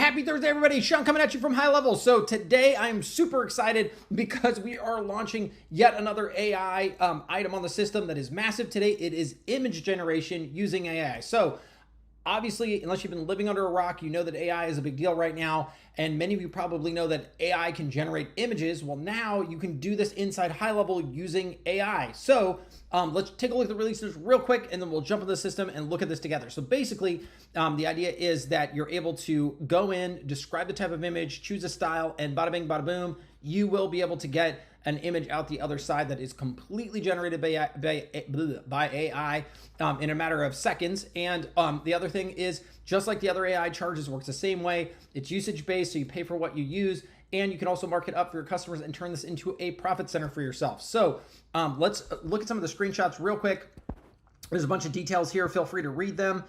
Happy Thursday, everybody. Sean coming at you from High Level. So today I'm super excited because we are launching yet another AI item on the system that is massive today. It is image generation using AI. So obviously, unless you've been living under a rock, you know that AI is a big deal right now. And many of you probably know that AI can generate images. Well, now you can do this inside High Level using AI. So let's take a look at the releases real quick, and then we'll jump into the system and look at this together. So basically, the idea is that you're able to go in, describe the type of image, choose a style, and bada bing, bada boom, you will be able to get an image out the other side that is completely generated by AI in a matter of seconds. And the other thing is, just like the other AI charges, works the same way. It's usage-based, so you pay for what you use, and you can also mark it up for your customers and turn this into a profit center for yourself. So let's look at some of the screenshots real quick. There's a bunch of details here. Feel free to read them.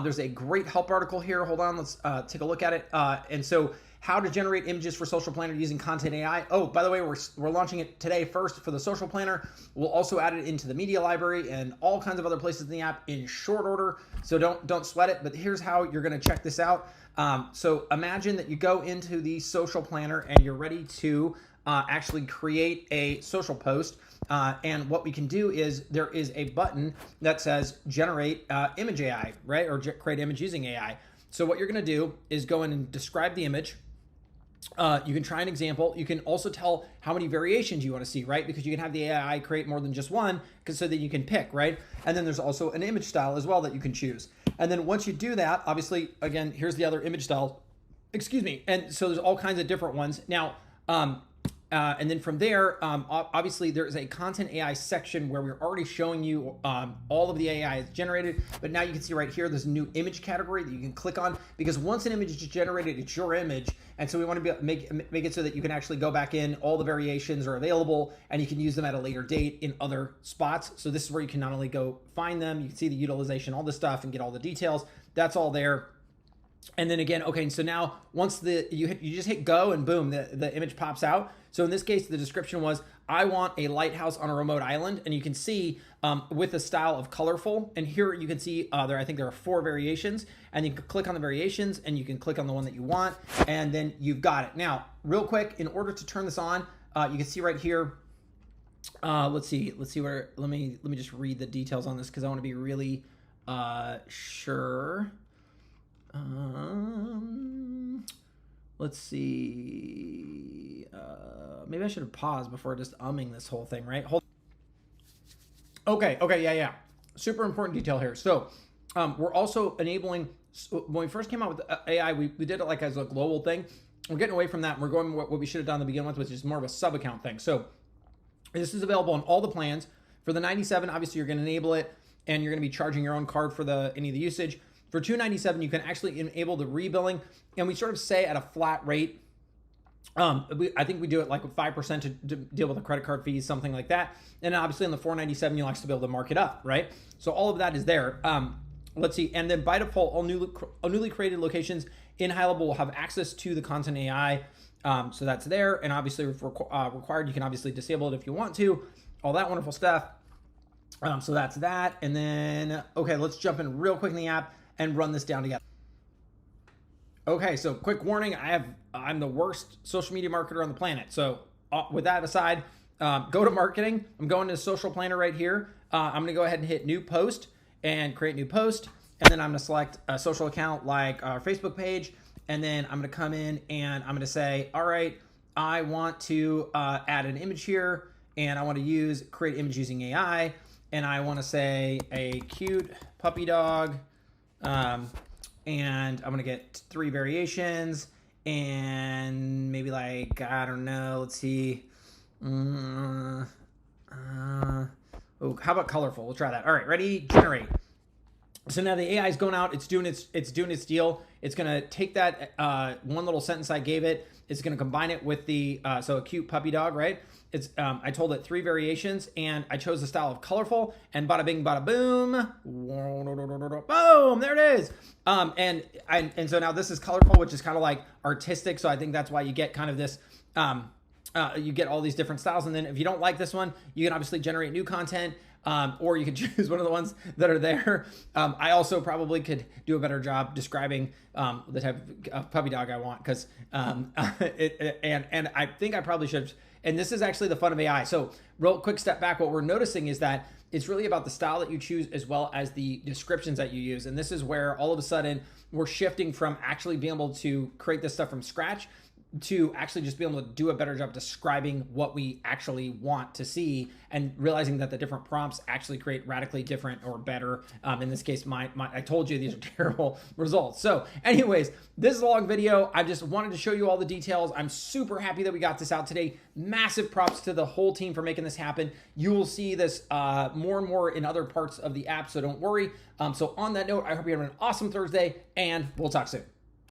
There's a great help article here. Hold on, let's take a look at it. And so how to generate images for Social Planner using Content AI. Oh, by the way, we're launching it today first for the Social Planner. We'll also add it into the media library and all kinds of other places in the app in short order. So don't sweat it, but here's how you're gonna check this out. So imagine that you go into the Social Planner and you're ready to actually create a social post. And what we can do is there is a button that says generate image AI, right? Or create image using AI. So what you're gonna do is go in and describe the image. You can try an example. You can also tell how many variations you want to see, right? Because you can have the AI create more than just one, so that you can pick, right? And then there's also an image style as well that you can choose. And then once you do that, obviously, again, here's the other image style, excuse me. And so there's all kinds of different ones. Now, and then from there, obviously there's a content AI section where we're already showing you all of the AI is generated, but now you can see right here, there's a new image category that you can click on, because once an image is generated, it's your image. And so we want to make it so that you can actually go back in, all the variations are available, and you can use them at a later date in other spots. So this is where you can not only go find them, you can see the utilization, all the stuff, and get all the details. That's all there. And then again, okay, so now once you just hit go and boom, the image pops out. So in this case, the description was, I want a lighthouse on a remote island. And you can see with the style of colorful. And here you can see I think there are 4 variations. And you can click on the variations and you can click on the one that you want. And then you've got it. Now, real quick, in order to turn this on, you can see right here. Let's see where, let me just read the details on this because I want to be really sure. Let's see. Maybe I should have paused before just umming this whole thing, right? Okay, yeah. Super important detail here. So we're also enabling, when we first came out with AI, we did it like as a global thing. We're getting away from that, and we're going what we should have done to begin with, which is more of a sub-account thing. So this is available on all the plans. For the 97, obviously you're going to enable it, and you're going to be charging your own card for any of the usage. For $297, you can actually enable the rebilling, and we sort of say at a flat rate. I think we do it like with 5% to deal with the credit card fees, something like that. And obviously on the $497, you'll actually be able to mark it up, right? So all of that is there. Let's see. And then by default, all newly created locations in High Level will have access to the Content AI. So that's there. And obviously if required, you can obviously disable it if you want to. All that wonderful stuff. So that's that. And then, okay, let's jump in real quick in the app and run this down together. Okay, so quick warning, I'm the worst social media marketer on the planet. So with that aside, go to marketing. I'm going to Social Planner right here. I'm gonna go ahead and hit new post and create new post. And then I'm gonna select a social account like our Facebook page. And then I'm gonna come in and I'm gonna say, all right, I want to add an image here, and I wanna create image using AI. And I wanna say a cute puppy dog. And I'm gonna get 3 variations, and maybe like, I don't know, let's see. Oh, how about colorful? We'll try that. All right, ready, generate. So now the AI is going out, it's doing its deal. It's gonna take that one little sentence I gave it, it's gonna combine it with the, so a cute puppy dog, right? It's I told it 3 variations, and I chose the style of colorful, and bada bing, bada boom, boom, there it is. And so now this is colorful, which is kind of like artistic. So I think that's why you get kind of this, you get all these different styles. And then if you don't like this one, you can obviously generate new content. or you could choose one of the ones that are there. I also probably could do a better job describing the type of puppy dog I want, because and I think I probably should. And this is actually the fun of AI. So real quick step back, what we're noticing is that it's really about the style that you choose as well as the descriptions that you use. And this is where all of a sudden we're shifting from actually being able to create this stuff from scratch to actually just be able to do a better job describing what we actually want to see, and realizing that the different prompts actually create radically different or better. In this case, I told you these are terrible results. So anyways, this is a long video. I just wanted to show you all the details. I'm super happy that we got this out today. Massive props to the whole team for making this happen. You will see this more and more in other parts of the app, so don't worry. So on that note, I hope you have an awesome Thursday, and we'll talk soon.